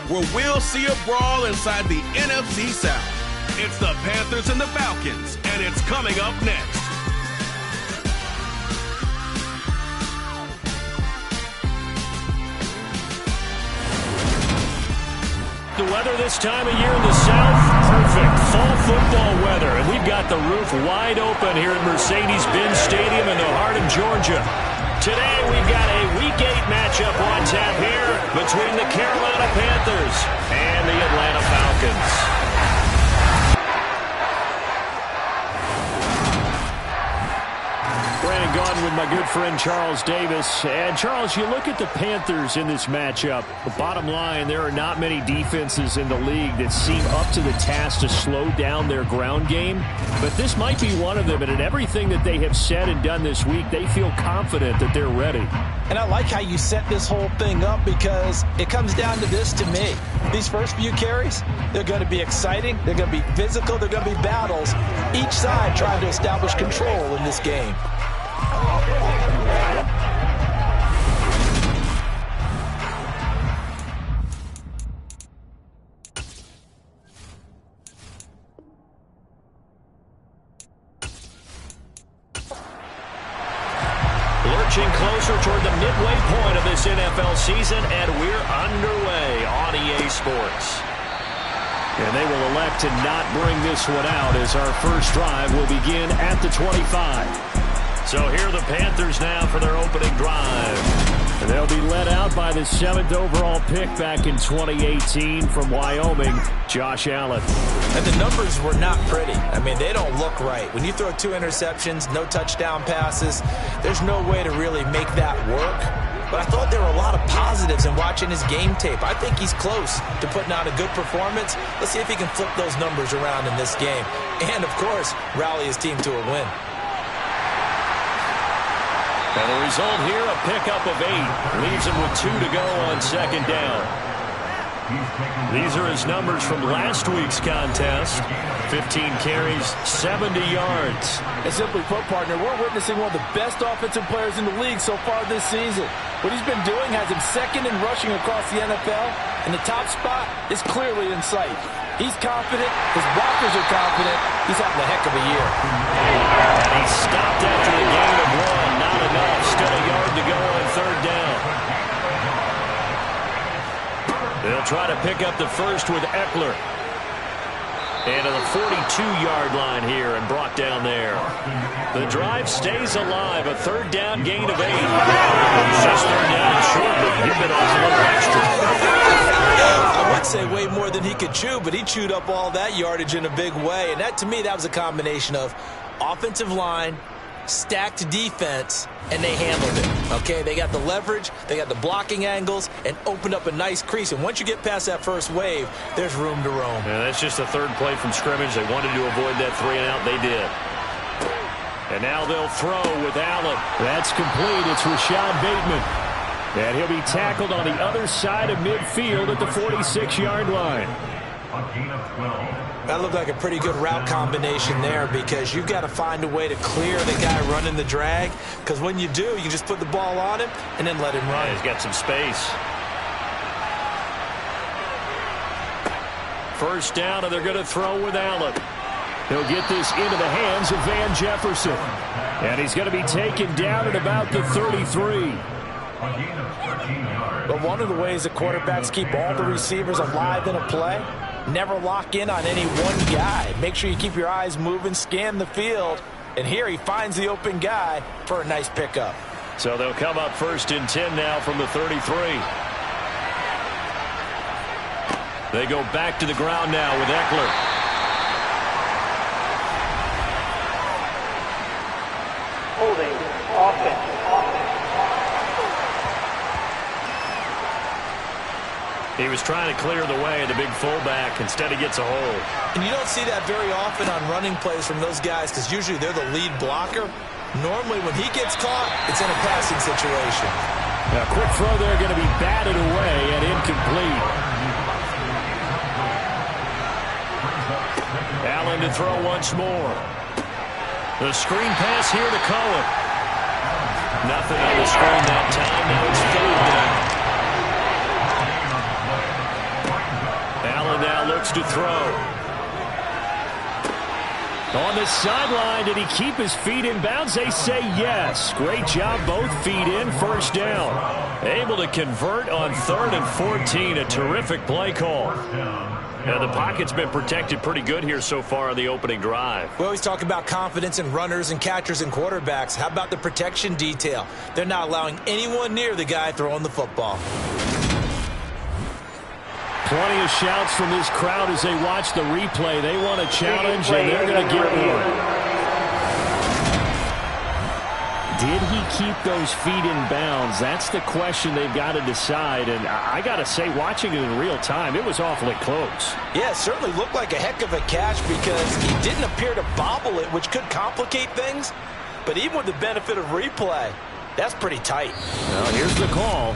where we'll see a brawl inside the NFC South. It's the Panthers and the Falcons, and it's coming up next. The weather this time of year in the South, perfect. Fall football weather, and we've got the roof wide open here at Mercedes-Benz Stadium in the heart of Georgia. Today we've got a Week 8 matchup on tap here between the Carolina Panthers and the Atlanta Falcons. Brandon Gaudin with my good friend Charles Davis. And Charles, you look at the Panthers in this matchup. The bottom line, there are not many defenses in the league that seem up to the task to slow down their ground game. But this might be one of them. And in everything that they have said and done this week, they feel confident that they're ready. And I like how you set this whole thing up because it comes down to this to me. These first few carries, they're going to be exciting. They're going to be physical. They're going to be battles. Each side trying to establish control in this game. Lurching closer toward the midway point of this NFL season, and we're underway on EA Sports. And they will elect to not bring this one out as our first drive will begin at the 25. So here are the Panthers now for their opening drive. And they'll be led out by the 7th overall pick back in 2018 from Wyoming, Josh Allen. And the numbers were not pretty. I mean, they don't look right. When you throw 2 interceptions, no touchdown passes, there's no way to really make that work. But I thought there were a lot of positives in watching his game tape. I think he's close to putting out a good performance. Let's see if he can flip those numbers around in this game. And, of course, rally his team to a win. And the result here, a pickup of 8. Leaves him with 2 to go on second down. These are his numbers from last week's contest. 15 carries, 70 yards. And simply put, partner, we're witnessing one of the best offensive players in the league so far this season. What he's been doing has him second in rushing across the NFL, and the top spot is clearly in sight. He's confident. His blockers are confident. He's having a heck of a year. And he stopped after the gain of 1. Not enough. Still a yard to go on third down. They'll try to pick up the first with Eckler. And to the 42-yard line here and brought down there. The drive stays alive. A third down gain of 8. It's just third down and short, but give it off a little extra. I would say way more than he could chew, but he chewed up all that yardage in a big way. And that, to me, that was a combination of offensive line, stacked defense, and they handled it. Okay, they got the leverage, they got the blocking angles, and opened up a nice crease. And once you get past that first wave, there's room to roam. Yeah, that's just the third play from scrimmage. They wanted to avoid that 3-and-out. They did. And now they'll throw with Allen. That's complete. It's Rashad Bateman. And he'll be tackled on the other side of midfield at the 46-yard line. That looked like a pretty good route combination there because you've got to find a way to clear the guy running the drag, because when you do, you just put the ball on him and then let him run. Yeah, he's got some space. First down, and they're going to throw with Allen. He'll get this into the hands of Van Jefferson. And he's going to be taken down at about the 33. But one of the ways that quarterbacks keep all the receivers alive in a play, never lock in on any one guy. Make sure you keep your eyes moving, scan the field. And here he finds the open guy for a nice pickup. So they'll come up first and 10 now from the 33. They go back to the ground now with Eckler. Holding offense. He was trying to clear the way of the big fullback. Instead, he gets a hold. And you don't see that very often on running plays from those guys because usually they're the lead blocker. Normally, when he gets caught, it's in a passing situation. A quick throw there going to be batted away and incomplete. Allen to throw once more. The screen pass here to Cohen. Nothing on the screen that time. Now it's third down. looks to throw. On the sideline, did he keep his feet in bounds? They say yes. Great job, both feet in, first down. Able to convert on 3rd and 14, a terrific play call. Now, the pocket's been protected pretty good here so far on the opening drive. We always talk about confidence in runners and catchers and quarterbacks. How about the protection detail? They're not allowing anyone near the guy throwing the football. Plenty of shouts from this crowd as they watch the replay. They want a challenge, and they're going to get one. Did he keep those feet in bounds? That's the question they've got to decide. And I got to say, watching it in real time, it was awfully close. Yeah, it certainly looked like a heck of a catch because he didn't appear to bobble it, which could complicate things. But even with the benefit of replay, that's pretty tight. Well, here's the call.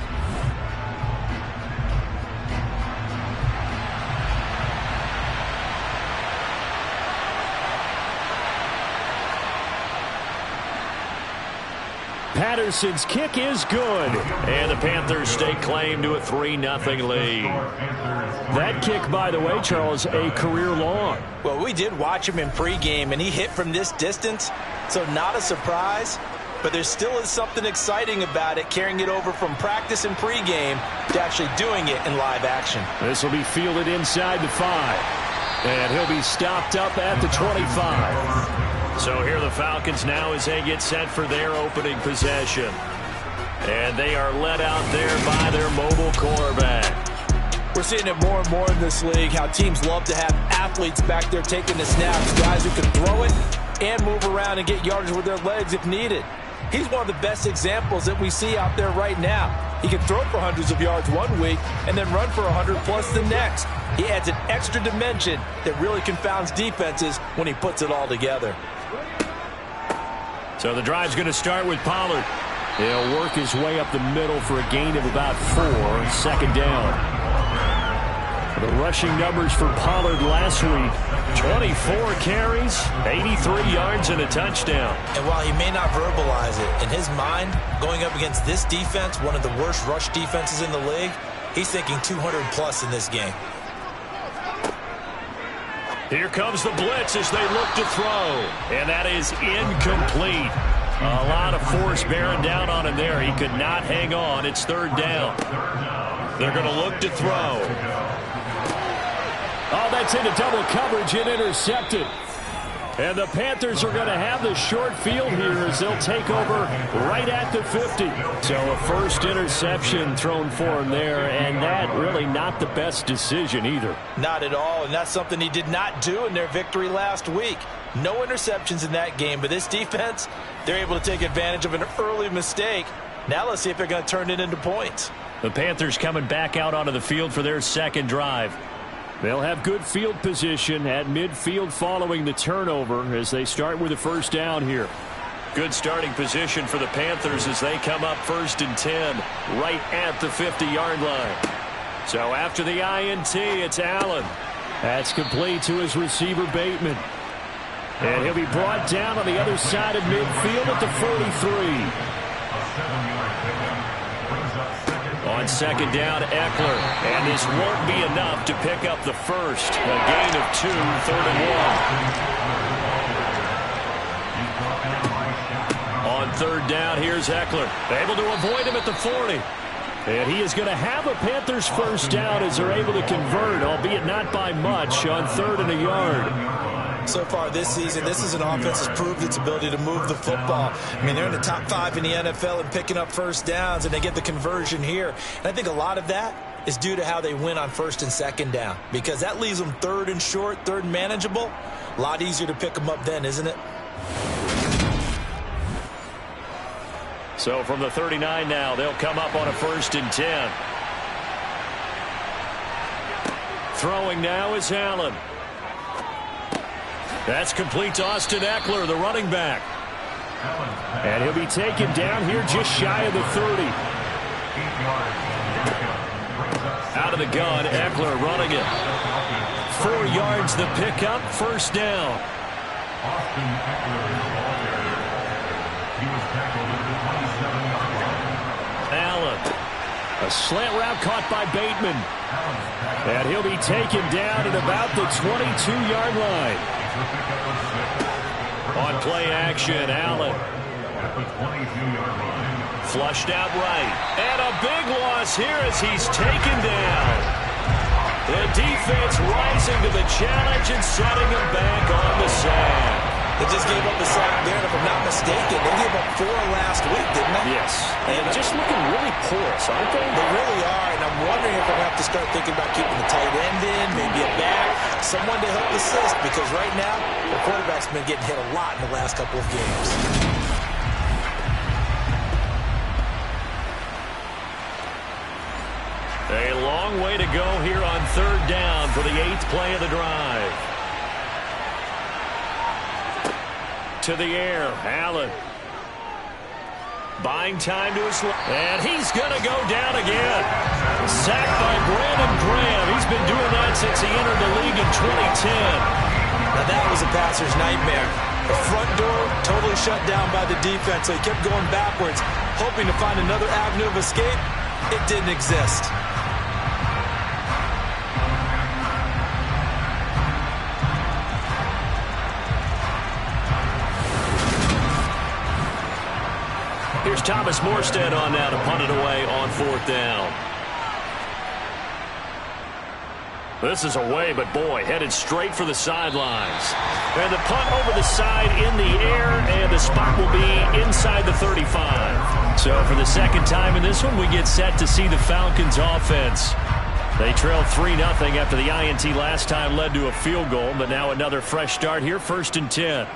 Patterson's kick is good. And the Panthers stake claim to a 3-0 lead. That kick, by the way, Charles, a career long. Well, we did watch him in pregame, and he hit from this distance, so not a surprise. But there still is something exciting about it, carrying it over from practice and pregame to actually doing it in live action. This will be fielded inside the 5. And he'll be stopped up at the 25. So here are the Falcons now as they get set for their opening possession. And they are led out there by their mobile quarterback. We're seeing it more and more in this league, how teams love to have athletes back there taking the snaps, guys who can throw it and move around and get yardage with their legs if needed. He's one of the best examples that we see out there right now. He can throw for hundreds of yards one week and then run for 100+ the next. He adds an extra dimension that really confounds defenses when he puts it all together. So the drive's going to start with Pollard. He'll work his way up the middle for a gain of about 4, second down. The rushing numbers for Pollard last week, 24 carries, 83 yards, and a touchdown. And while he may not verbalize it, in his mind, going up against this defense, one of the worst rush defenses in the league, he's thinking 200+ in this game. Here comes the blitz as they look to throw. And that is incomplete. A lot of force bearing down on him there. He could not hang on. It's 3rd down. They're going to look to throw. Oh, that's into double coverage and intercepted. And the Panthers are going to have the short field here as they'll take over right at the 50. So a first interception thrown for him there, and that really not the best decision either. Not at all, and that's something he did not do in their victory last week. No interceptions in that game, but this defense, they're able to take advantage of an early mistake. Now let's see if they're going to turn it into points. The Panthers coming back out onto the field for their second drive. They'll have good field position at midfield following the turnover as they start with a first down here. Good starting position for the Panthers as they come up 1st and 10 right at the 50-yard line. So after the INT, it's Allen. That's complete to his receiver, Bateman. And he'll be brought down on the other side of midfield at the 43. On second down, Eckler. And this won't be enough to pick up the first. A gain of 2, 3rd and 1. On 3rd down, here's Eckler. Able to avoid him at the 40. And he is going to have a Panthers first down as they're able to convert, albeit not by much, on 3rd and a yard. So far this season, this is an offense that's proved its ability to move the football. I mean, they're in the top 5 in the NFL in picking up first downs, and they get the conversion here. And I think a lot of that is due to how they win on 1st and 2nd down, because that leaves them 3rd and short, 3rd and manageable. A lot easier to pick them up then, isn't it? So from the 39 now, they'll come up on a 1st and 10. Throwing now is Allen. That's complete to Austin Eckler, the running back. And he'll be taken down here just shy of the 30. Out of the gun, Eckler running it. 4 yards the pickup, first down. Allen. A slant route caught by Bateman. And he'll be taken down at about the 22-yard line. On play action, Allen. Flushed out right. And a big loss here as he's taken down. The defense rising to the challenge and setting him back on the sand. They just gave up the sack there, and if I'm not mistaken, they gave up 4 last week, didn't they? Yes. And just looking really porous, aren't they? They really are, and I'm wondering if we're going to have to start thinking about keeping the tight end in, maybe a back, someone to help assist, because right now, the quarterback's been getting hit a lot in the last couple of games. A long way to go here on 3rd down for the 8th play of the drive. To the air, Allen. Buying time to his left. And he's going to go down again. Sacked by Brandon Graham. He's been doing that since he entered the league in 2010. Now that was a passer's nightmare. The front door totally shut down by the defense, so he kept going backwards, hoping to find another avenue of escape. It didn't exist. Here's Thomas Morstead on now to punt it away on 4th down. This is away, but boy, headed straight for the sidelines. And the punt over the side in the air, and the spot will be inside the 35. So for the second time in this one, we get set to see the Falcons offense. They trailed 3-0 after the INT last time led to a field goal, but now another fresh start here, 1st and 10.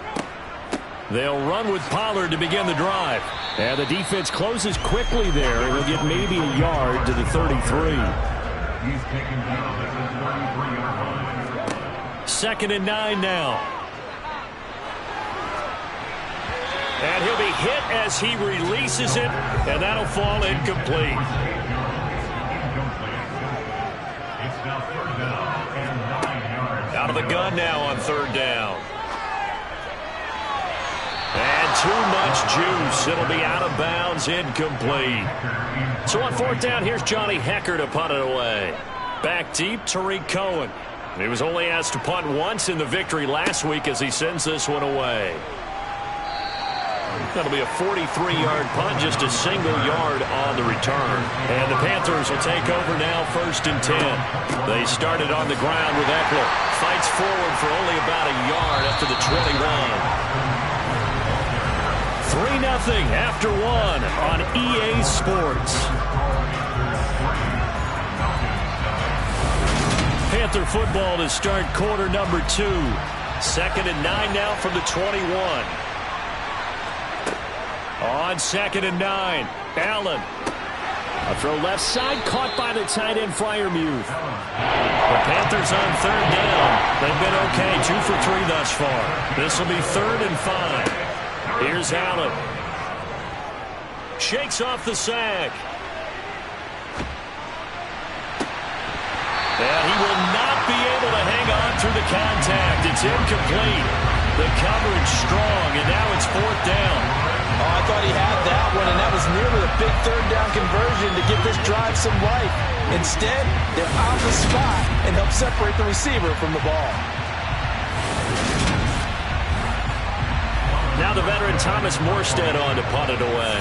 They'll run with Pollard to begin the drive. And the defense closes quickly there. He'll get maybe a yard to the 33. He's taken down at the 33-yard line. 2nd and 9 now. And he'll be hit as he releases it, and that'll fall incomplete. It's now 3rd down and 9 yards. Out of the gun now on 3rd down. And too much juice. It'll be out of bounds, incomplete. So on 4th down, here's Johnny Hekker to punt it away. Back deep, Tariq Cohen. He was only asked to punt once in the victory last week as he sends this one away. That'll be a 43-yard punt, just a single yard on the return. And the Panthers will take over now, 1st and 10. They started on the ground with Eckler. Fights forward for only about a yard up to the 21. 3-0 after 1 on EA Sports. Panther football to start quarter number 2. 2nd and 9 now from the 21. On 2nd and 9, Allen. A throw left side, caught by the tight end Freiermuth. The Panthers on 3rd down. They've been okay, 2 for 3 thus far. This will be 3rd and 5. Here's Allen. Shakes off the sack. And he will not be able to hang on through the contact. It's incomplete. The coverage strong, and now it's 4th down. Oh, I thought he had that one, and that was nearly a big 3rd down conversion to give this drive some life. Instead, they're on the spot and help separate the receiver from the ball. Now the veteran Thomas Morstead on to punt it away.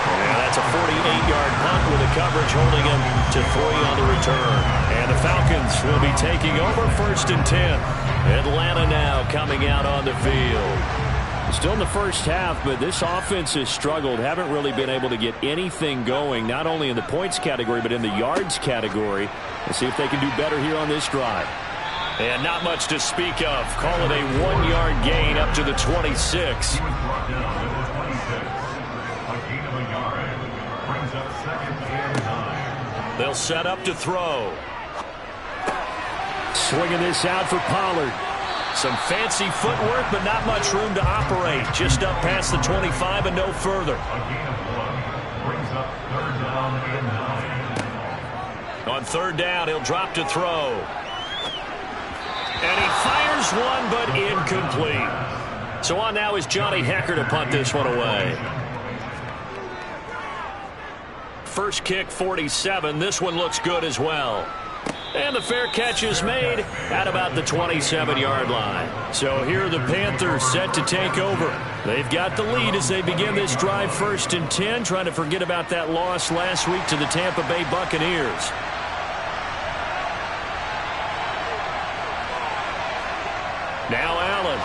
Yeah, that's a 48-yard punt with the coverage holding him to 3 on the return. And the Falcons will be taking over 1st and 10. Atlanta now coming out on the field. Still in the first half, but this offense has struggled. Haven't really been able to get anything going, not only in the points category, but in the yards category. Let's see if they can do better here on this drive. And not much to speak of. Call it a 1-yard gain up to the 26. He was brought down to the 26. A gain of a yard. Brings up 2nd and 9. They'll set up to throw. Swinging this out for Pollard. Some fancy footwork, but not much room to operate. Just up past the 25 and no further. A gain of 1 brings up 3rd down and 9. On 3rd down, he'll drop to throw. And he fires one, but incomplete. So on now is Johnny Hekker to punt this one away. First kick, 47. This one looks good as well. And the fair catch is made at about the 27-yard line. So here are the Panthers set to take over. They've got the lead as they begin this drive 1st and 10, trying to forget about that loss last week to the Tampa Bay Buccaneers. Now Allen.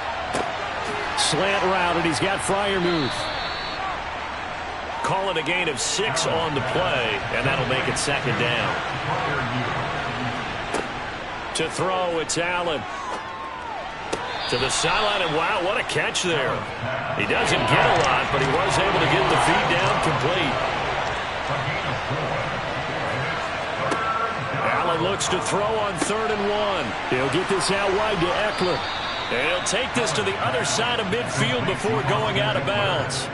Slant route, and he's got Freiermuth. Call it a gain of 6 on the play, and that'll make it 2nd down. To throw, it's Allen. To the sideline, and wow, what a catch there. He doesn't get a lot, but he was able to get the feed down complete. Allen looks to throw on 3rd and 1. He'll get this out wide to Eckler. And he'll take this to the other side of midfield before going out of bounds.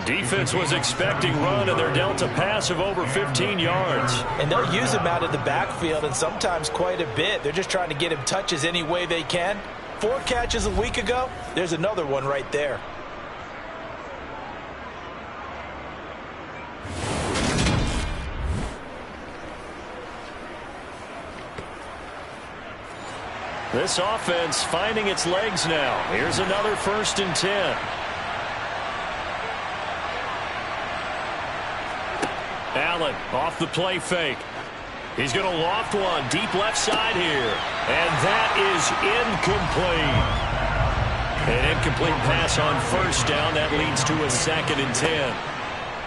Defense was expecting run, and they're dealt a pass of over 15 yards. And they'll use him out of the backfield, and sometimes quite a bit. They're just trying to get him touches any way they can. 4 catches a week ago. There's another one right there. This offense finding its legs now. Here's another 1st and 10. Allen off the play fake. He's going to loft one deep left side here. And that is incomplete. An incomplete pass on 1st down. That leads to a 2nd and 10.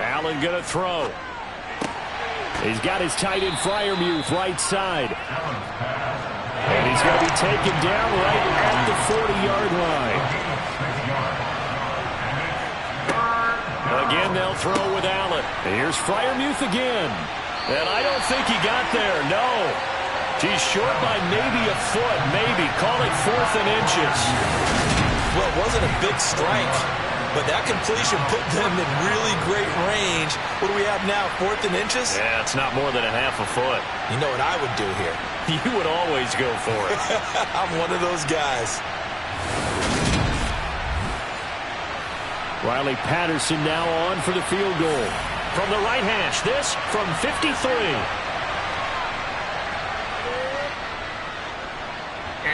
Allen going to throw. He's got his tight end Freiermuth right side. And he's going to be taken down right at the 40-yard line. Again, they'll throw with Allen. Here's Freiermuth again. And I don't think he got there, no. He's short by maybe a foot, maybe. Call it 4th and inches. Well, it wasn't a big strike, but that completion put them in really great range. What do we have now, 4th and inches? Yeah, it's not more than a half a foot. You know what I would do here? You would always go for it. I'm one of those guys. Riley Patterson now on for the field goal. From the right hash, this from 53.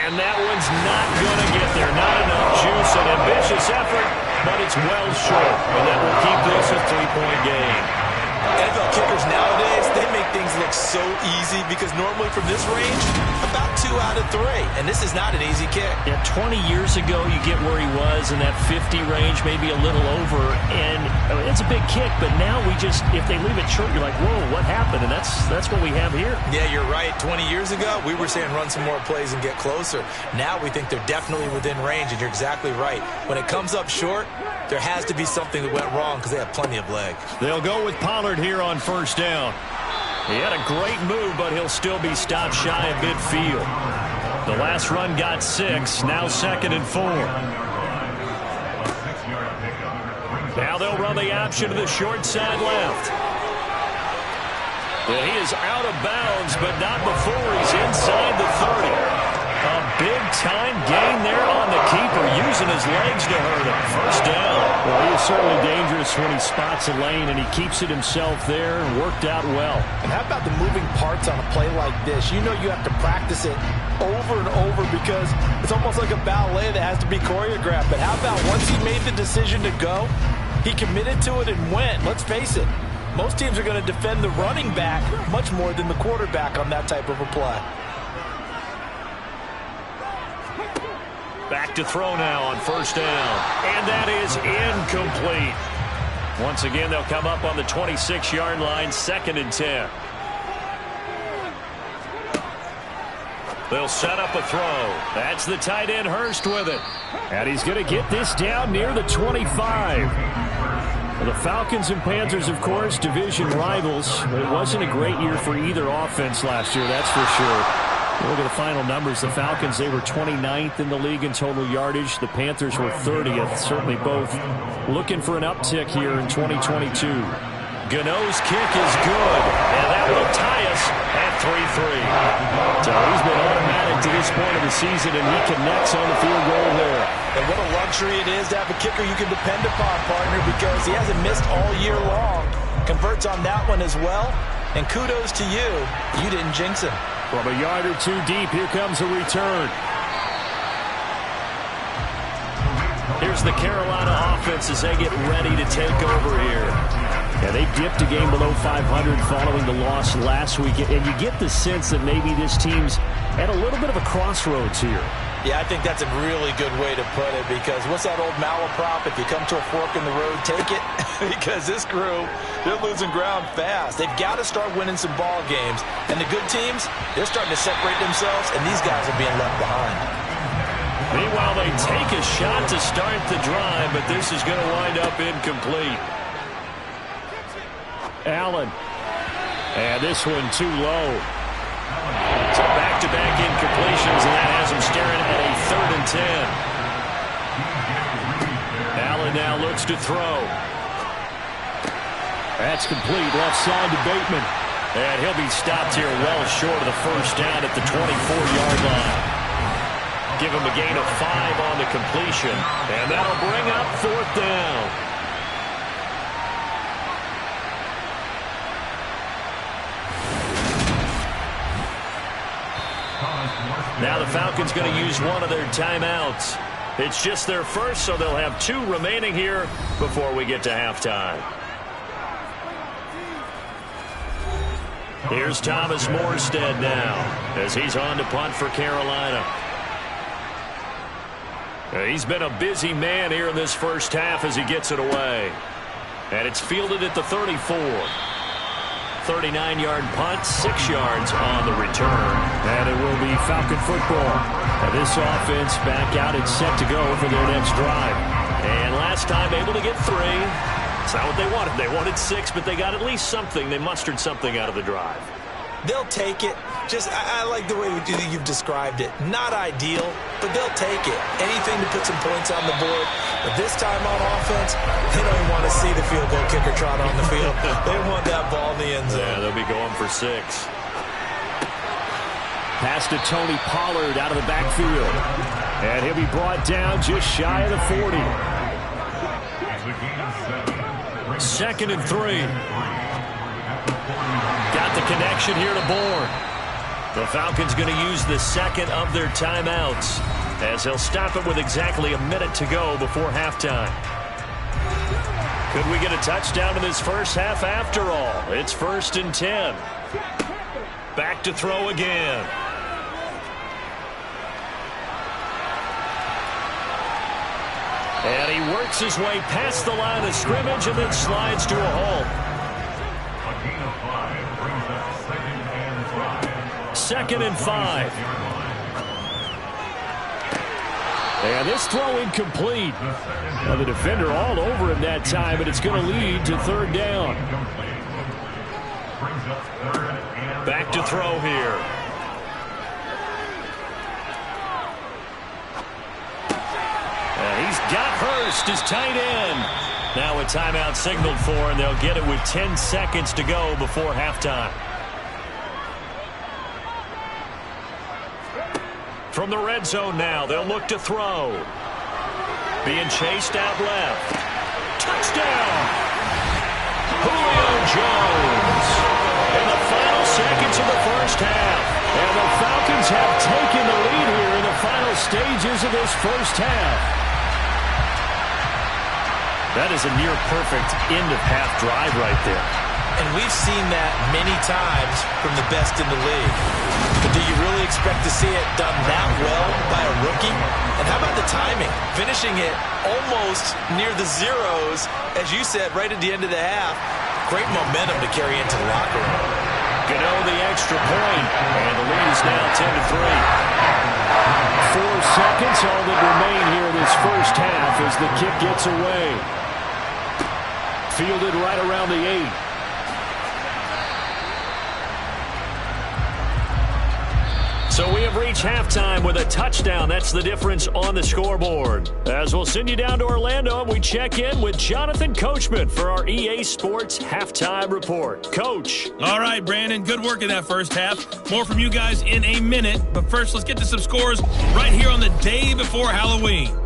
And that one's not going to get there. Not enough juice. An ambitious effort, but it's well short. And that will keep this a 3-point game. NFL kickers nowadays, they make things look so easy because normally from this range, about 2 out of 3. And this is not an easy kick. Yeah, 20 years ago, you get where he was in that 50 range, maybe a little over. And it's a big kick, but now we just, if they leave it short, you're like, whoa, what happened? And that's what we have here. Yeah, you're right. 20 years ago, we were saying run some more plays and get closer. Now we think they're definitely within range, and you're exactly right. When it comes up short, there has to be something that went wrong because they have plenty of leg. They'll go with Pollard here on 1st down. He had a great move, but he'll still be stopped shy of midfield. The last run got 6, now 2nd and 4. Now they'll run the option to the short side left. And he is out of bounds, but not before he's inside the 30. A big-time gain there on the keeper, using his legs to hurt him. 1st down. Well, he is certainly dangerous when he spots a lane, and he keeps it himself there and worked out well. And how about the moving parts on a play like this? You know you have to practice it over and over because it's almost like a ballet that has to be choreographed. But how about once he made the decision to go, he committed to it and went. Let's face it, most teams are going to defend the running back much more than the quarterback on that type of a play. Back to throw now on 1st down. And that is incomplete. Once again, they'll come up on the 26-yard line, 2nd and 10. They'll set up a throw. That's the tight end Hurst with it. And he's going to get this down near the 25. Well, the Falcons and Panthers, of course, division rivals. But it wasn't a great year for either offense last year, that's for sure. Look at the final numbers. The Falcons, they were 29th in the league in total yardage. The Panthers were 30th. Certainly both looking for an uptick here in 2022. Gano's kick is good, and that will tie us at 3-3. So he's been automatic to this point of the season, and he connects on the field goal there. And what a luxury it is to have a kicker you can depend upon, partner, because he hasn't missed all year long. Converts on that one as well, and kudos to you. You didn't jinx him. From a yard or two deep, here comes a return. Here's the Carolina offense as they get ready to take over here. Yeah, they dipped a game below 500 following the loss last week, and you get the sense that maybe this team's at a little bit of a crossroads here. Yeah, I think that's a really good way to put it, because what's that old malaprop? If you come to a fork in the road, take it. Because this crew, they're losing ground fast. They've got to start winning some ball games. And the good teams, they're starting to separate themselves, and these guys are being left behind. Meanwhile, they take a shot to start the drive, but this is going to wind up incomplete. Allen. And this one too low. So back-to-back incompletions, and that has him staring at a 3rd and 10. Allen now looks to throw. That's complete. Left side to Bateman. And he'll be stopped here well short of the first down at the 24-yard line. Give him a gain of 5 on the completion, and that'll bring up 4th down. Now the Falcons going to use one of their timeouts. It's just their first, so they'll have 2 remaining here before we get to halftime. Here's Thomas Morstead now as he's on to punt for Carolina. He's been a busy man here in this first half as he gets it away. And it's fielded at the 34. 39-yard punt, 6 yards on the return. And it will be Falcon football. And this offense back out and set to go for their next drive. And last time able to get 3. It's not what they wanted. They wanted 6, but they got at least something. They mustered something out of the drive. They'll take it. Just, I like the way you've described it. Not ideal, but they'll take it. Anything to put some points on the board. But this time on offense, they don't even want to see the field goal kicker trot on the field. They want that ball in the end zone. Yeah, they'll be going for 6. Pass to Tony Pollard out of the backfield. And he'll be brought down just shy of the 40. 2nd and 3. Got the connection here to Bourne. The Falcons going to use the 2nd of their timeouts as they'll stop it with exactly a minute to go before halftime. Could we get a touchdown in this first half after all? It's 1st and 10. Back to throw again. And he works his way past the line of scrimmage and then slides to a halt. A gain of 5 brings up 2nd and 5. 2nd and 5. And this throw incomplete. Now the defender all over him that time, but it's going to lead to 3rd down. Back to throw here. He's got Hurst, his tight end. Now a timeout signaled for, and they'll get it with 10 seconds to go before halftime. From the red zone now, they'll look to throw. Being chased out left. Touchdown! Julio Jones. In the final seconds of the first half. And the Falcons have taken the lead here in the final stages of this first half. That is a near-perfect end-of-half drive right there. And we've seen that many times from the best in the league. But do you really expect to see it done that well by a rookie? And how about the timing? Finishing it almost near the zeros, as you said, right at the end of the half. Great momentum to carry into the locker room. Gano the extra point, and the lead is now 10-3. 4 seconds, all that remain here in this first half as the kick gets away. Fielded right around the 8. So we have reached halftime with a touchdown. That's the difference on the scoreboard. As we'll send you down to Orlando, we check in with Jonathan Coachman for our EA Sports Halftime Report. Coach. All right, Brandon, good work in that first half. More from you guys in a minute. But first, let's get to some scores right here on the day before Halloween.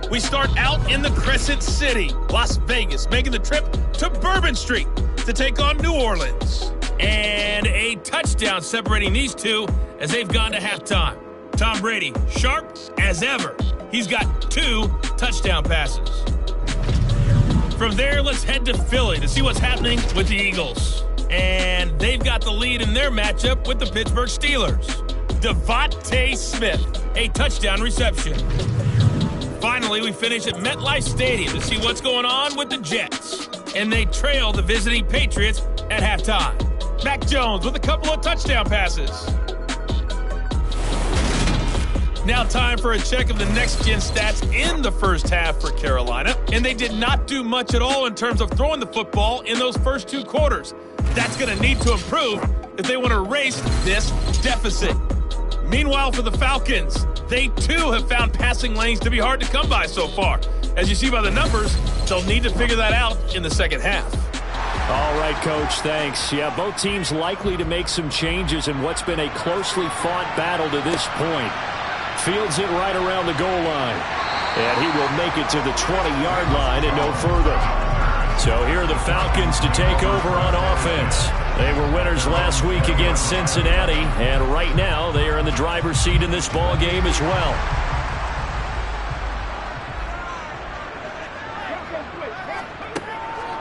We start out in the Crescent City, Las Vegas, making the trip to Bourbon Street to take on New Orleans. And a touchdown separating these two as they've gone to halftime. Tom Brady, sharp as ever. He's got 2 touchdown passes. From there, let's head to Philly to see what's happening with the Eagles. And they've got the lead in their matchup with the Pittsburgh Steelers. Devontae Smith, a touchdown reception. Finally, we finish at MetLife Stadium to see what's going on with the Jets. And they trail the visiting Patriots at halftime. Mac Jones with a couple of touchdown passes. Now time for a check of the next-gen stats in the first half for Carolina. And they did not do much at all in terms of throwing the football in those first 2 quarters. That's going to need to improve if they want to erase this deficit. Meanwhile, for the Falcons, they too have found passing lanes to be hard to come by so far. As you see by the numbers, they'll need to figure that out in the second half. All right, Coach, thanks. Yeah, both teams likely to make some changes in what's been a closely fought battle to this point. Fields it right around the goal line. And he will make it to the 20-yard line and no further. So here are the Falcons to take over on offense. They were winners last week against Cincinnati, and right now they are in the driver's seat in this ball game as well.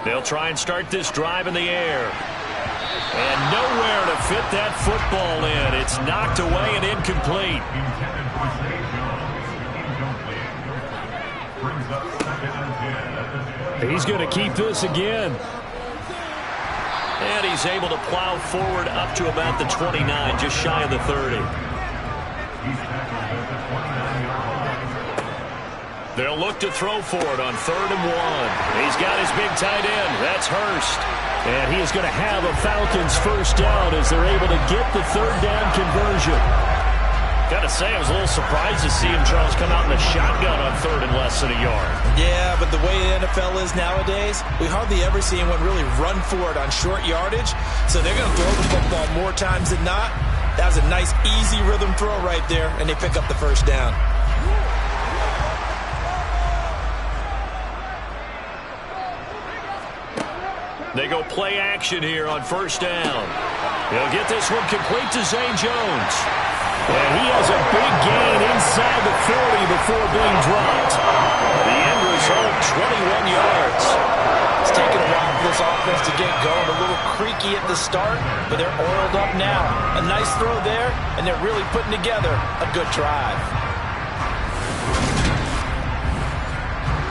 They'll try and start this drive in the air. And nowhere to fit that football in. It's knocked away and incomplete. He's going to keep this again. And he's able to plow forward up to about the 29, just shy of the 30. They'll look to throw for it on 3rd and 1. He's got his big tight end. That's Hurst. And he is going to have a Falcons first down as they're able to get the 3rd down conversion. Got to say, I was a little surprised to see him, Charles, come out in a shotgun on 3rd and less than a yard. Yeah, but the way the NFL is nowadays, we hardly ever see anyone really run for it on short yardage. So they're going to throw the football more times than not. That was a nice, easy rhythm throw right there, and they pick up the first down. They go play action here on first down. He'll get this one complete to Zay Jones. And he has a big gain inside the 40 before being dropped. The end result, 21 yards. It's taken a while for this offense to get going. A little creaky at the start, but they're oiled up now. A nice throw there, and they're really putting together a good drive.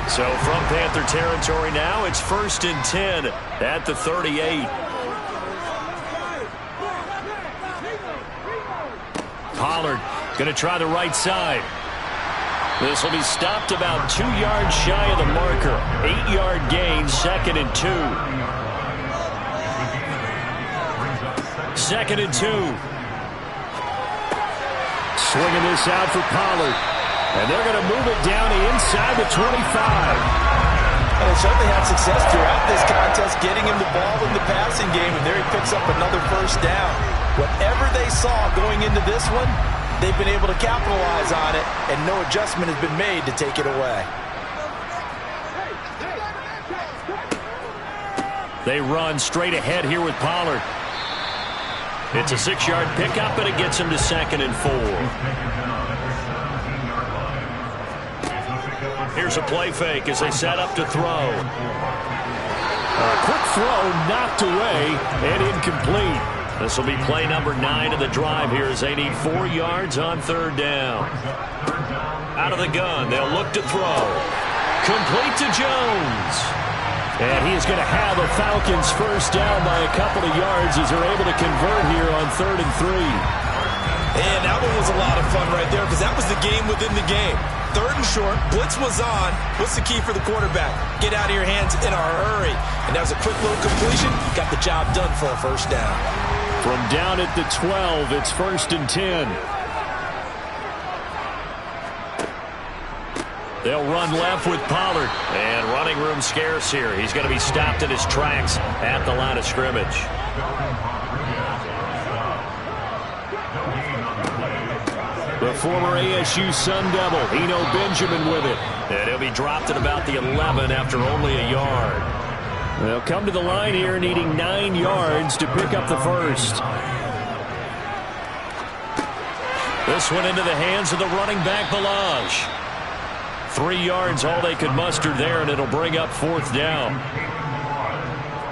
So from Panther territory now, it's 1st and 10 at the 38. Pollard going to try the right side. This will be stopped about 2 yards shy of the marker. 8-yard gain, 2nd and 2. 2nd and 2. Swinging this out for Pollard. And they're going to move it down to inside the 25. And they certainly had success throughout this contest, getting him the ball in the passing game, and there he picks up another first down. Whatever they saw going into this one, they've been able to capitalize on it, and no adjustment has been made to take it away. They run straight ahead here with Pollard. It's a 6-yard pickup, and it gets him to 2nd and 4. Here's a play fake as they set up to throw. A quick throw knocked away and incomplete. This will be play number 9 of the drive here as they need 4 yards on 3rd down. Out of the gun, they'll look to throw. Complete to Jones. And he is going to have a Falcons first down by a couple of yards as they're able to convert here on 3rd and 3. And that one was a lot of fun right there because that was the game within the game. 3rd and short, blitz was on. What's the key for the quarterback? Get out of your hands in a hurry. And that was a quick little completion. Got the job done for a first down. From down at the 12, it's 1st and 10. They'll run left with Pollard. And running room scarce here. He's going to be stopped in his tracks at the line of scrimmage. The former ASU Sun Devil, Eno Benjamin with it. And he'll be dropped at about the 11 after only a yard. They'll come to the line here needing 9 yards to pick up the first. This one into the hands of the running back, Ballage. 3 yards, all they could muster there, and it'll bring up 4th down.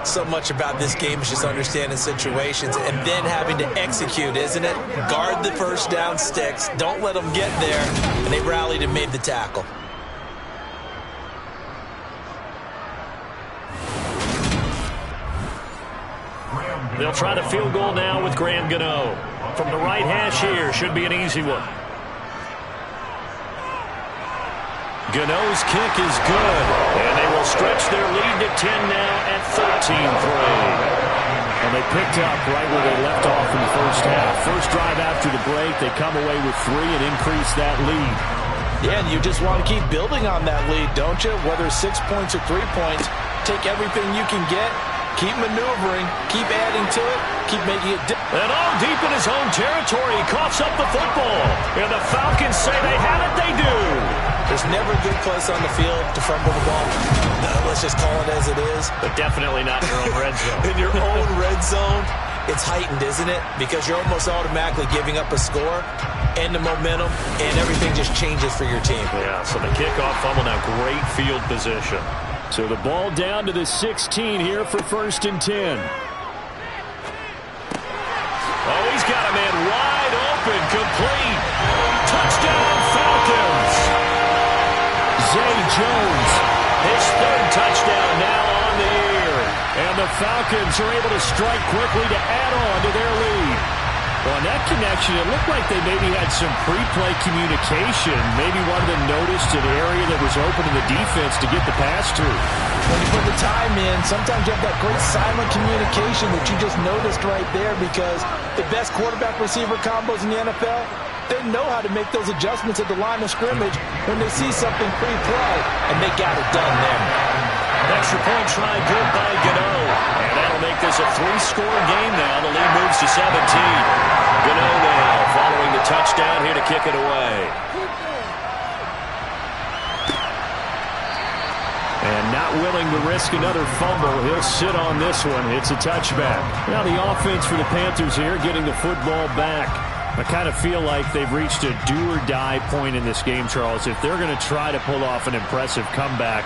So much about this game is just understanding situations and then having to execute, isn't it? Guard the first down sticks. Don't let them get there. And they rallied and made the tackle. They'll try the field goal now with Graham Gano. From the right hash here, should be an easy one. Gano's kick is good, and they will stretch their lead to 10 now at 13-3. And they picked up right where they left off in the first half. First drive after the break, they come away with 3 and increase that lead. Yeah, and you just want to keep building on that lead, don't you? Whether it's 6 points or 3 points, take everything you can get, keep maneuvering, keep adding to it, keep making it. And all deep in his own territory, he coughs up the football. And the Falcons say they have it, they do. There's never a good place on the field to fumble the ball. Let's just call it as it is. But definitely not in your own red zone. In your own red zone, it's heightened, isn't it? Because you're almost automatically giving up a score and the momentum, and everything just changes for your team. Yeah, so the kickoff fumble, now great field position. So the ball down to the 16 here for 1st and 10. Oh, he's got a man wide open, complete. Touchdown, Falcons. Zay Jones, his 3rd touchdown now on the year. And the Falcons are able to strike quickly to add on to their lead. Well, in that connection, it looked like they maybe had some pre-play communication. Maybe one of them noticed an area that was open to the defense to get the pass to. When you put the time in, sometimes you have that great silent communication that you just noticed right there, because the best quarterback-receiver combos in the NFL, they know how to make those adjustments at the line of scrimmage when they see something pre-play, and they got it done there. Extra point try good by Gano. And that'll make this a 3-score game now. The lead moves to 17. Gano now following the touchdown here to kick it away. And not willing to risk another fumble, he'll sit on this one. It's a touchback. Now the offense for the Panthers here getting the football back. I kind of feel like they've reached a do-or-die point in this game, Charles. If they're going to try to pull off an impressive comeback,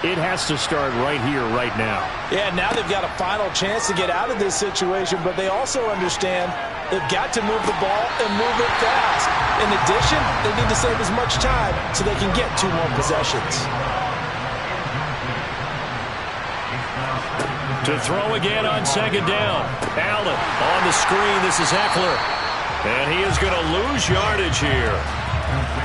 it has to start right here, right now. Yeah, now they've got a final chance to get out of this situation, but they also understand they've got to move the ball and move it fast. In addition, they need to save as much time so they can get 2 more possessions. To throw again on 2nd down. Allen on the screen. This is Eckler. And he is going to lose yardage here.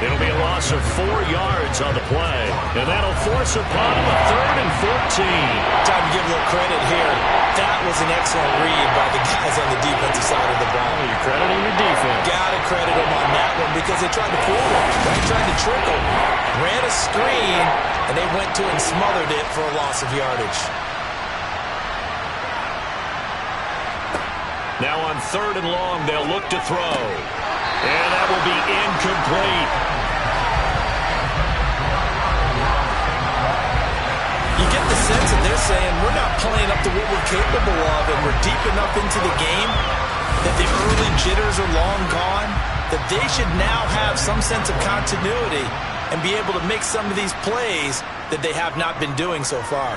It'll be a loss of 4 yards on the play. And that'll force upon him a 3rd and 14. Time to give a little credit here. That was an excellent read by the guys on the defensive side of the ball. Well, you're crediting your defense. Gotta credit them on that one because they tried to fool him. They tried to trick him. Ran a screen, and they went to and smothered it for a loss of yardage. Now on 3rd and long, they'll look to throw. And that will be incomplete. You get the sense that they're saying we're not playing up to what we're capable of, and we're deep enough into the game that the early jitters are long gone, that they should now have some sense of continuity and be able to make some of these plays that they have not been doing so far.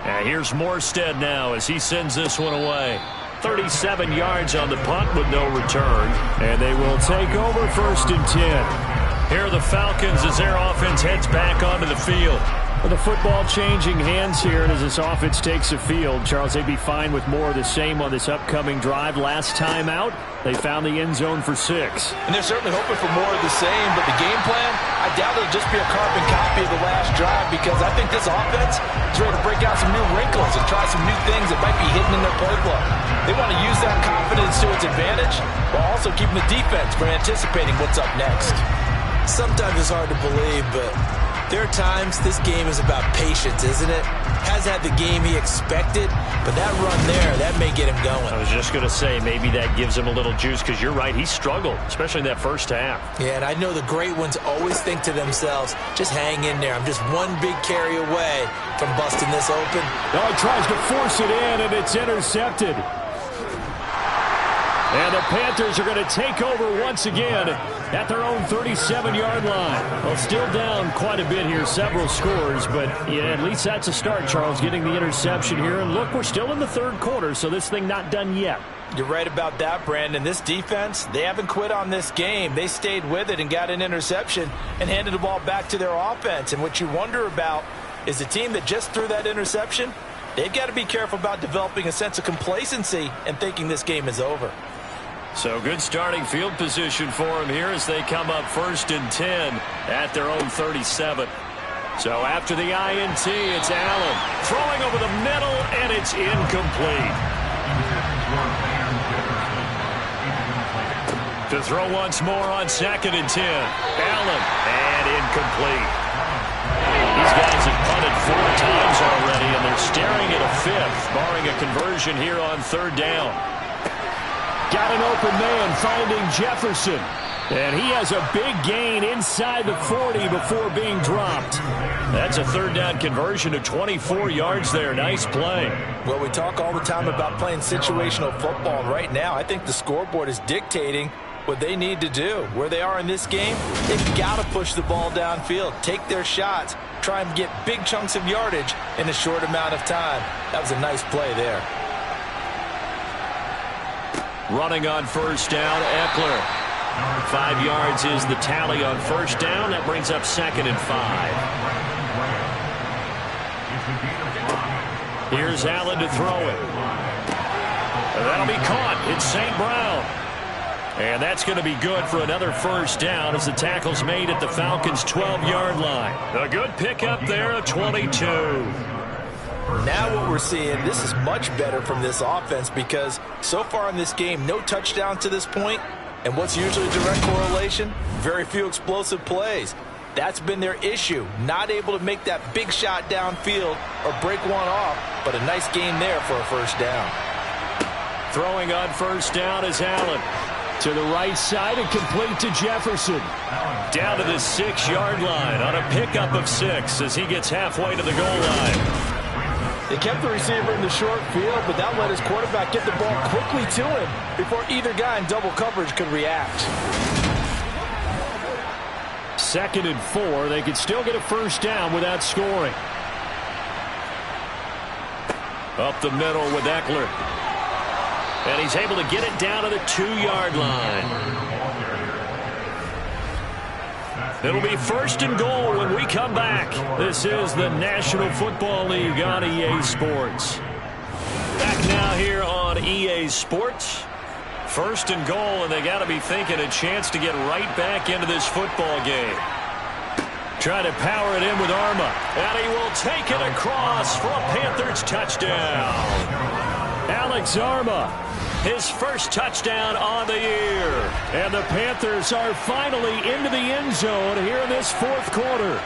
And here's Morstead now as he sends this one away. 37 yards on the punt with no return. And they will take over 1st and 10. Here are the Falcons as their offense heads back onto the field. With the football changing hands here as this offense takes the field, Charles, they'd be fine with more of the same on this upcoming drive. Last time out, they found the end zone for 6. And they're certainly hoping for more of the same, but the game plan, I doubt it'll just be a carbon copy of the last drive, because I think this offense is ready to break out some new wrinkles and try some new things that might be hidden in their playbook. They want to use that confidence to its advantage while also keeping the defense from anticipating what's up next. Sometimes it's hard to believe, but There are times this game is about patience, isn't it? Hasn't had the game he expected, but that run there, that may get him going. I was just going to say, maybe that gives him a little juice, because you're right, he struggled, especially in that first half. Yeah, and I know the great ones always think to themselves, just hang in there. I'm just one big carry away from busting this open. Oh, he tries to force it in, and it's intercepted. And the Panthers are going to take over once again at their own 37-yard line. Well, still down quite a bit here, several scores, but yeah, at least that's a start, Charles, getting the interception here. And look, we're still in the third quarter, so this thing not done yet. You're right about that, Brandon. This defense, they haven't quit on this game. They stayed with it and got an interception and handed the ball back to their offense. And what you wonder about is the team that just threw that interception, they've got to be careful about developing a sense of complacency and thinking this game is over. So good starting field position for them here as they come up 1st and 10 at their own 37. So after the INT, it's Allen throwing over the middle, and it's incomplete. To throw once more on 2nd and 10. Allen, and incomplete. These guys have punted 4 times already, and they're staring at a 5th, barring a conversion here on 3rd down. Got an open man finding Jefferson. And he has a big gain inside the 40 before being dropped. That's a 3rd down conversion of 24 yards there. Nice play. Well, we talk all the time about playing situational football. And right now, I think the scoreboard is dictating what they need to do. Where they are in this game, they've got to push the ball downfield, take their shots, try and get big chunks of yardage in a short amount of time. That was a nice play there. Running on 1st down, Eckler. 5 yards is the tally on 1st down. That brings up 2nd and 5. Here's Allen to throw it. That'll be caught. It's St. Brown. And that's going to be good for another 1st down as the tackle's made at the Falcons' 12-yard line. A good pickup there of 22. Now what we're seeing, this is much better from this offense because so far in this game, no touchdown to this point. And what's usually a direct correlation? Very few explosive plays. That's been their issue. Not able to make that big shot downfield or break one off, but a nice gain there for a 1st down. Throwing on 1st down is Allen. To the right side and complete to Jefferson. Down to the 6-yard line on a pickup of 6 as he gets halfway to the goal line. They kept the receiver in the short field, but that let his quarterback get the ball quickly to him before either guy in double coverage could react. 2nd and 4. They could still get a 1st down without scoring. Up the middle with Eckler. And he's able to get it down to the 2-yard line. It'll be 1st and goal when we come back. This is the National Football League on EA Sports. Back now here on EA Sports. 1st and goal, and they got to be thinking a chance to get right back into this football game. Trying to power it in with Arma. And he will take it across for a Panthers touchdown. Alex Arma, his 1st touchdown on the year. And the Panthers are finally into the end zone here in this 4th quarter.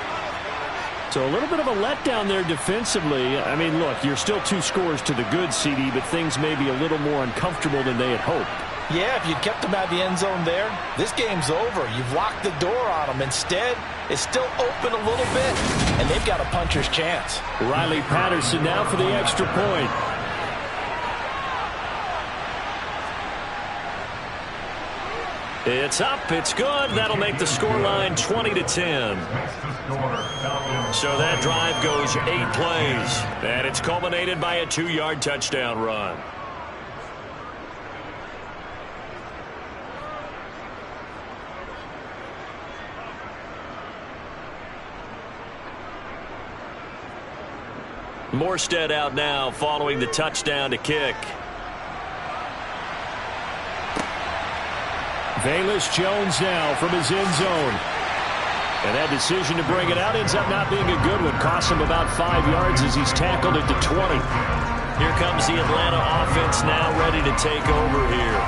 So a little bit of a letdown there defensively. I mean, look, you're still 2 scores to the good, CD, but things may be a little more uncomfortable than they had hoped. Yeah, if you'd kept them out of the end zone there, this game's over. You've locked the door on them. Instead, it's still open a little bit, and they've got a puncher's chance. Riley Patterson now for the extra point. It's up, it's good. That'll make the scoreline 20-10. So that drive goes 8 plays, and it's culminated by a 2-yard touchdown run. Morstead out now following the touchdown to kick. Velus Jones now from his end zone. And that decision to bring it out ends up not being a good one. Costs him about 5 yards as he's tackled at the 20. Here comes the Atlanta offense now ready to take over here.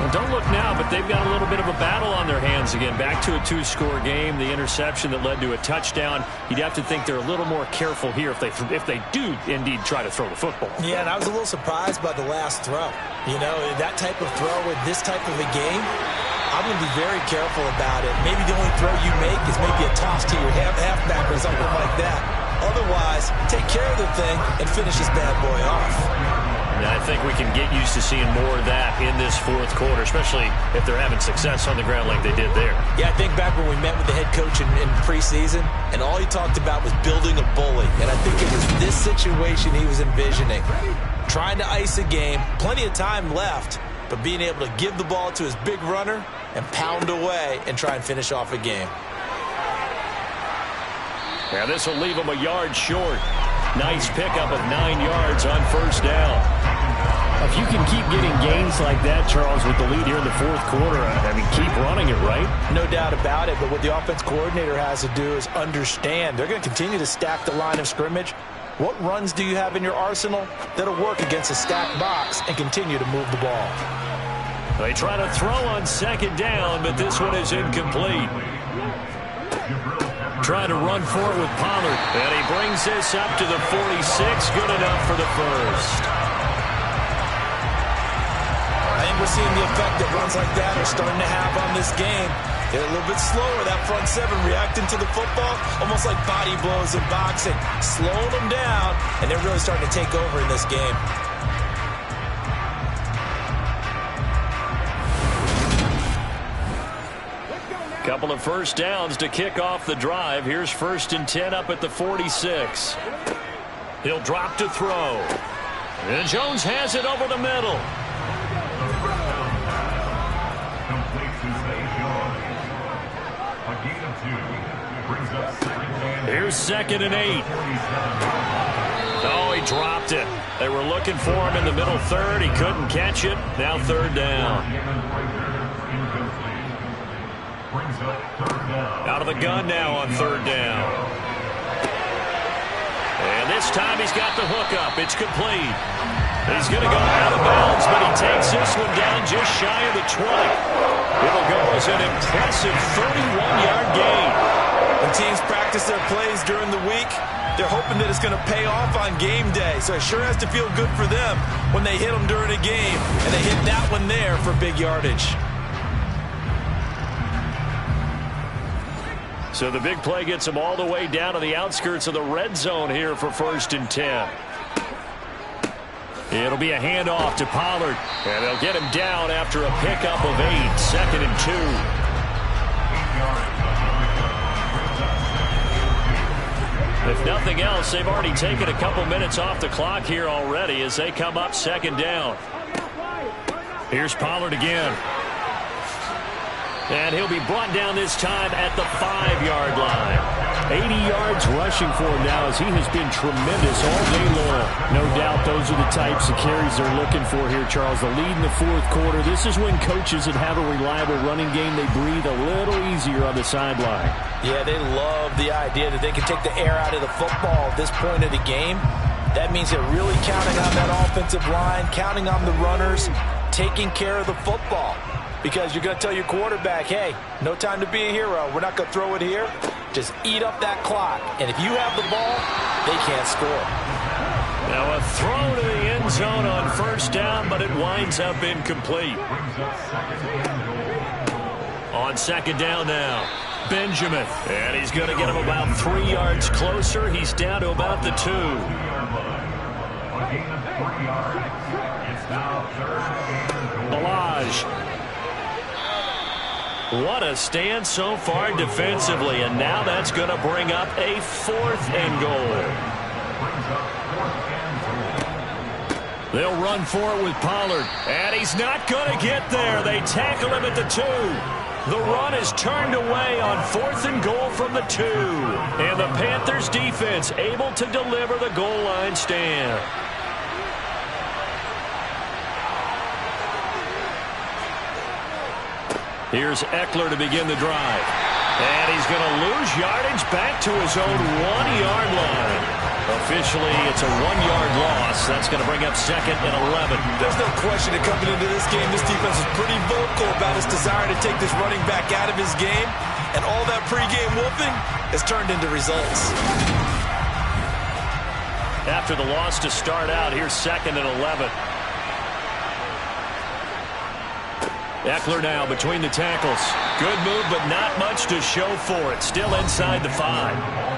Well, don't look now, but they've got a little bit of a battle on their hands again. Back to a 2-score game. The interception that led to a touchdown. You'd have to think they're a little more careful here if they do indeed try to throw the football. Yeah, and I was a little surprised by the last throw. You know, that type of throw in this type of a game, I'm going to be very careful about it. Maybe the only throw you make is maybe a toss to your halfback or something like that. Otherwise, take care of the thing and finish this bad boy off. And I think we can get used to seeing more of that in this fourth quarter, especially if they're having success on the ground like they did there. Yeah, I think back when we met with the head coach in preseason, and all he talked about was building a bully. And I think it was this situation he was envisioning. Trying to ice a game, plenty of time left, but being able to give the ball to his big runner and pound away and try and finish off a game. Now this will leave him a yard short. Nice pickup of 9 yards on first down. If you can keep getting gains like that, Charles, with the lead here in the fourth quarter, I mean, keep running it, right? No doubt about it, but what the offense coordinator has to do is understand they're going to continue to stack the line of scrimmage. What runs do you have in your arsenal that'll work against a stacked box and continue to move the ball? They try to throw on second down, but this one is incomplete. Trying to run for it with Pollard. And he brings this up to the 46. Good enough for the first. I think we're seeing the effect that runs like that are starting to have on this game. They're a little bit slower, that front seven, reacting to the football, almost like body blows in boxing. Slowing them down, and they're really starting to take over in this game. Couple of first downs to kick off the drive. Here's 1st and 10 up at the 46. He'll drop to throw. And Jones has it over the middle. Here's 2nd and 8. Oh, he dropped it. They were looking for him in the middle third. He couldn't catch it. Now 3rd down. Out of the gun now on 3rd down. And this time he's got the hook up. It's complete. He's going to go out of bounds, but he takes this one down just shy of the 20. It'll go as an impressive 31-yard gain. When teams practice their plays during the week, they're hoping that it's going to pay off on game day. So it sure has to feel good for them when they hit them during a game. And they hit that one there for big yardage. So the big play gets him all the way down to the outskirts of the red zone here for 1st and 10. It'll be a handoff to Pollard. And they'll get him down after a pickup of 8. 2nd and 2. If nothing else, they've already taken a couple minutes off the clock here already as they come up 2nd down. Here's Pollard again. And he'll be brought down this time at the 5-yard line. 80 yards rushing for him now as he has been tremendous all day long. No doubt those are the types of carries they're looking for here, Charles. The lead in the fourth quarter. This is when coaches that have a reliable running game, they breathe a little easier on the sideline. Yeah, they love the idea that they can take the air out of the football at this point of the game. That means they're really counting on that offensive line, counting on the runners, taking care of the football. Because you're going to tell your quarterback, hey, no time to be a hero. We're not going to throw it here. Just eat up that clock. And if you have the ball, they can't score. Now a throw to the end zone on 1st down, but it winds up incomplete. On 2nd down now, Benjamin. And he's going to get him about 3 yards closer. He's down to about the 2. Balaj. What a stand so far defensively, and now that's going to bring up a 4th and goal. They'll run for it with Pollard, and he's not going to get there. They tackle him at the 2. The run is turned away on 4th and goal from the 2. And the Panthers defense able to deliver the goal line stand. Here's Eckler to begin the drive. And he's going to lose yardage back to his own 1-yard line. Officially, it's a 1-yard loss. That's going to bring up 2nd and 11. There's no question that coming into this game, this defense is pretty vocal about its desire to take this running back out of his game. And all that pregame whooping has turned into results. After the loss to start out, here's 2nd and 11. Eckler now between the tackles. Good move, but not much to show for it. Still inside the 5.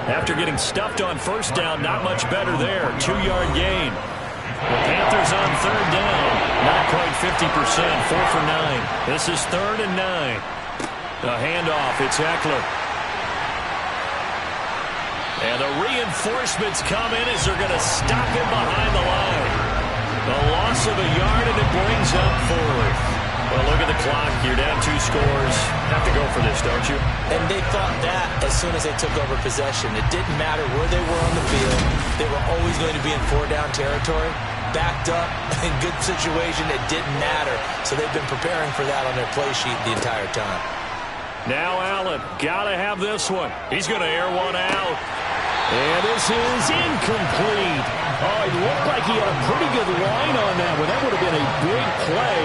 After getting stuffed on first down, not much better there. 2-yard gain. The Panthers on 3rd down. Not quite 50%. 4 for 9. This is 3rd and 9. The handoff, it's Eckler. And the reinforcements come in as they're going to stop him behind the line. The loss of a yard, and it brings up 4th. Well, look at the clock. You're down 2 scores. Have to go for this, don't you? And they thought that as soon as they took over possession. It didn't matter where they were on the field. They were always going to be in 4-down territory. Backed up, in good situation, it didn't matter. So they've been preparing for that on their play sheet the entire time. Now Allen, got to have this one. He's going to air one out. And this is incomplete. Oh, it looked like he had a pretty good line on that one. That would have been a big play,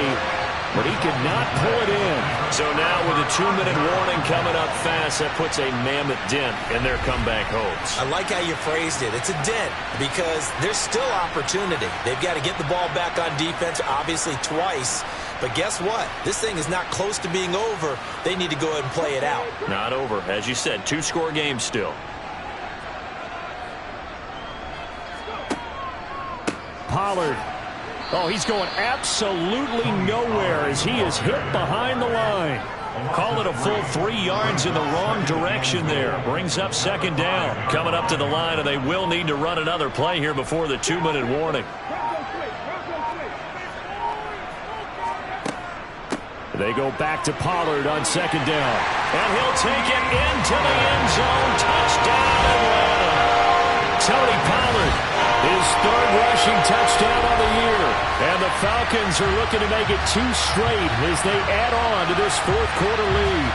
but he could not pull it in. So now with a 2-minute warning coming up fast, that puts a mammoth dent in their comeback hopes. I like how you phrased it. It's a dent because there's still opportunity. They've got to get the ball back on defense, obviously twice. But guess what? This thing is not close to being over. They need to go ahead and play it out. Not over. As you said, 2-score game still. Pollard. Oh, he's going absolutely nowhere as he is hit behind the line. Call it a full 3 yards in the wrong direction there. Brings up 2nd down. Coming up to the line, and they will need to run another play here before the 2-minute warning. They go back to Pollard on 2nd down. And he'll take it into the end zone. Touchdown, Atlanta. Tony Pollard, his 3rd rushing touchdown of the year. And the Falcons are looking to make it 2 straight as they add on to this 4th quarter lead.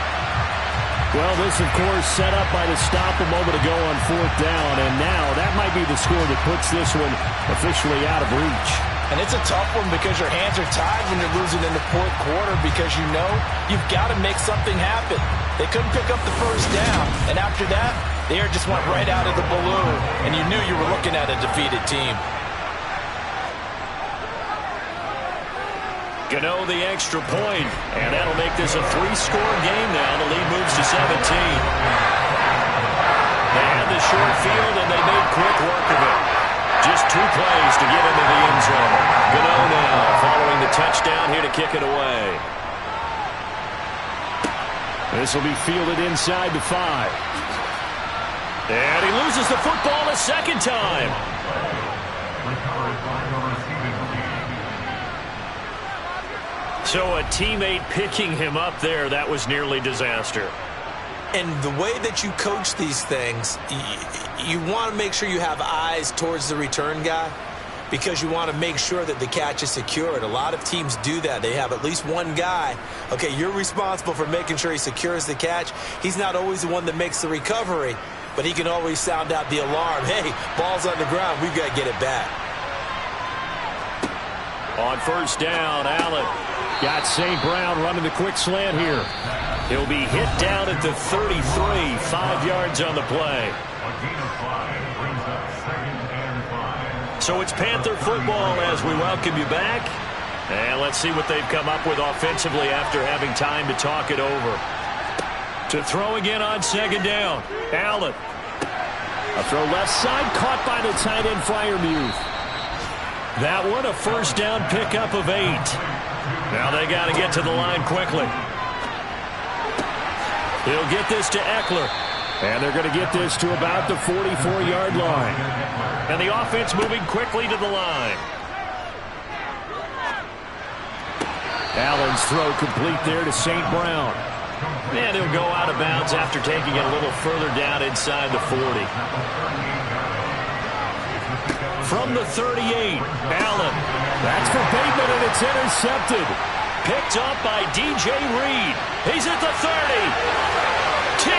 Well, this, of course, set up by the stop a moment ago on 4th down. And now that might be the score that puts this one officially out of reach. And it's a tough one because your hands are tied when you're losing in the 4th quarter because you know you've got to make something happen. They couldn't pick up the first down. And after that, the air just went right out of the balloon. And you knew you were looking at a defeated team. Gano the extra point. And that'll make this a 3-score game now. The lead moves to 17. They had the short field and they made quick work of it. Just 2 plays to get into the end zone. Gano now following the touchdown here to kick it away. This will be fielded inside the 5. And he loses the football a 2nd time. So a teammate picking him up there, that was nearly disaster. And the way that you coach these things, you want to make sure you have eyes towards the return guy because you want to make sure that the catch is secured. A lot of teams do that. They have at least one guy. Okay, you're responsible for making sure he secures the catch. He's not always the one that makes the recovery, but he can always sound out the alarm. Hey, ball's on the ground. We've got to get it back. On 1st down, Allen got St. Brown running the quick slant here. He'll be hit down at the 33, 5 yards on the play. So it's Panther football as we welcome you back. And let's see what they've come up with offensively after having time to talk it over. To throw again on 2nd down, Allen. A throw left side, caught by the tight end Freiermuth. That one a 1st down pickup of 8. Now they got to get to the line quickly. He'll get this to Eckler. And they're going to get this to about the 44-yard line. And the offense moving quickly to the line. Allen's throw complete there to St. Brown. And he'll go out of bounds after taking it a little further down inside the 40. From the 38, Allen. That's for Bateman, and it's intercepted. Picked up by DJ Reed. He's at the 30. 10.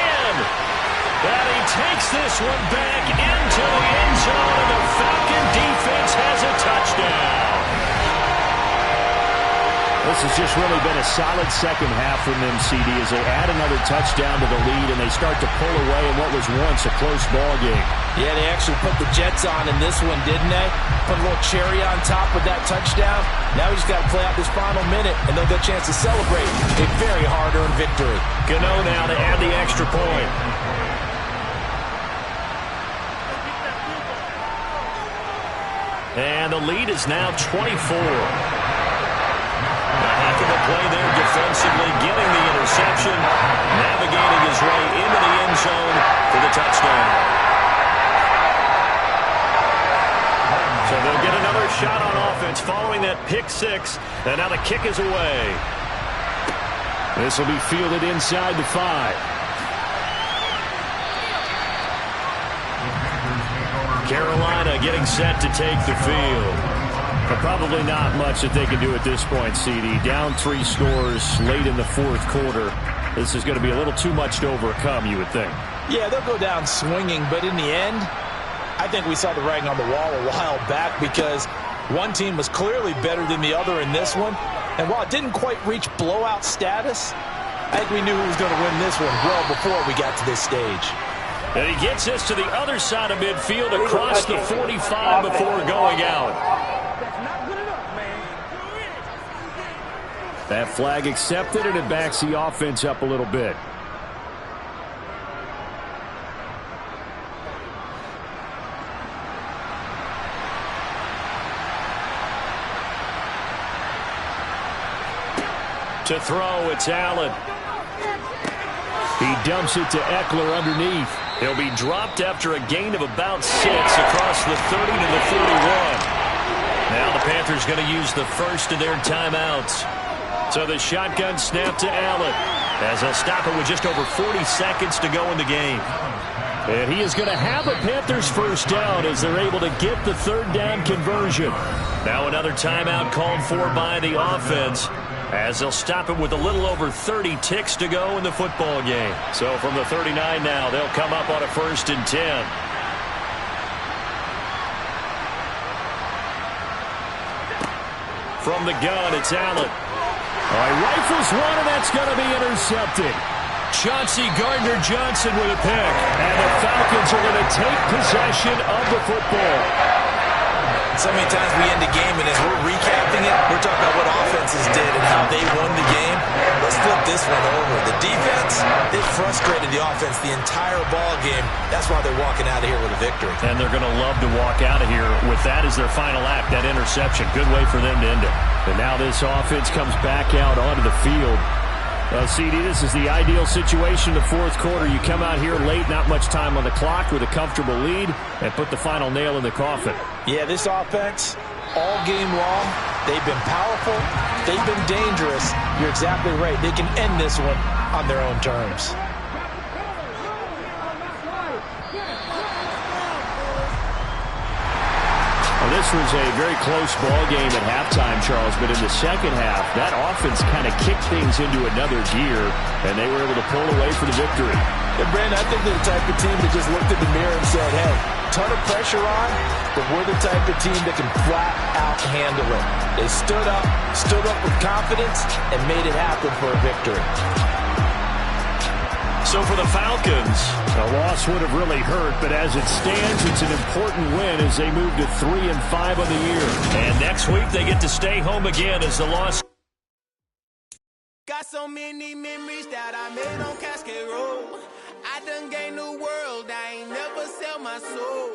And he takes this one back into the end zone, and the Falcon defense has a touchdown. This has just really been a solid second half from them, CD, as they add another touchdown to the lead and they start to pull away in what was once a close ball game. Yeah, they actually put the Jets on in this one, didn't they? Put a little cherry on top with that touchdown. Now we just got to play out this final minute, and they'll get a chance to celebrate a very hard-earned victory. Gano now to add the extra point. And the lead is now 24. Heck of a play there defensively, getting the interception, navigating his way into the end zone for the touchdown. So they'll get another shot on offense following that pick six, and now the kick is away. This will be fielded inside the 5. Carolina getting set to take the field. But probably not much that they can do at this point, CD. Down 3 scores late in the fourth quarter. This is going to be a little too much to overcome, you would think. Yeah, they'll go down swinging, but in the end, I think we saw the writing on the wall a while back because one team was clearly better than the other in this one. And while it didn't quite reach blowout status, I think we knew who was going to win this one well before we got to this stage. And he gets us to the other side of midfield across the 45 before going out. That flag accepted, and it backs the offense up a little bit. To throw, it's Allen. He dumps it to Eckler underneath. He'll be dropped after a gain of about 6 across the 30 to the 31. Now the Panthers going to use the first of their timeouts. So the shotgun snap to Allen, as they'll stop it with just over 40 seconds to go in the game. And he is going to have a Panthers first down as they're able to get the third down conversion. Now another timeout called for by the offense, as they'll stop it with a little over 30 ticks to go in the football game. So from the 39 now, they'll come up on a 1st and 10. From the gun, it's Allen. All right, rifles one, and that's going to be intercepted. Chauncey Gardner-Johnson with a pick. And the Falcons are going to take possession of the football. So many times we end the game, and as we're recapping it, we're talking about what offenses did and how they won the game. Let's flip this one over. The defense, they frustrated the offense the entire ball game. That's why they're walking out of here with a victory. And they're going to love to walk out of here with that as their final act, that interception. Good way for them to end it. And now this offense comes back out onto the field. CD, this is the ideal situation in the fourth quarter. You come out here late, not much time on the clock with a comfortable lead, and put the final nail in the coffin. Yeah, this offense, all game long, they've been powerful, they've been dangerous. You're exactly right. They can end this one on their own terms. Well, this was a very close ball game at halftime, Charles, but in the second half, that offense kind of kicked things into another gear, and they were able to pull away for the victory. And Brandon, I think they're the type of team that just looked in the mirror and said, hey, ton of pressure on, but we're the type of team that can flat out handle it. They stood up with confidence, and made it happen for a victory. So for the Falcons, a loss would have really hurt, but as it stands, it's an important win as they move to 3-5 on the year. And next week, they get to stay home again as the loss. Got so many memories that I made on Cascade Road. I done gained the world, I ain't never sell my soul.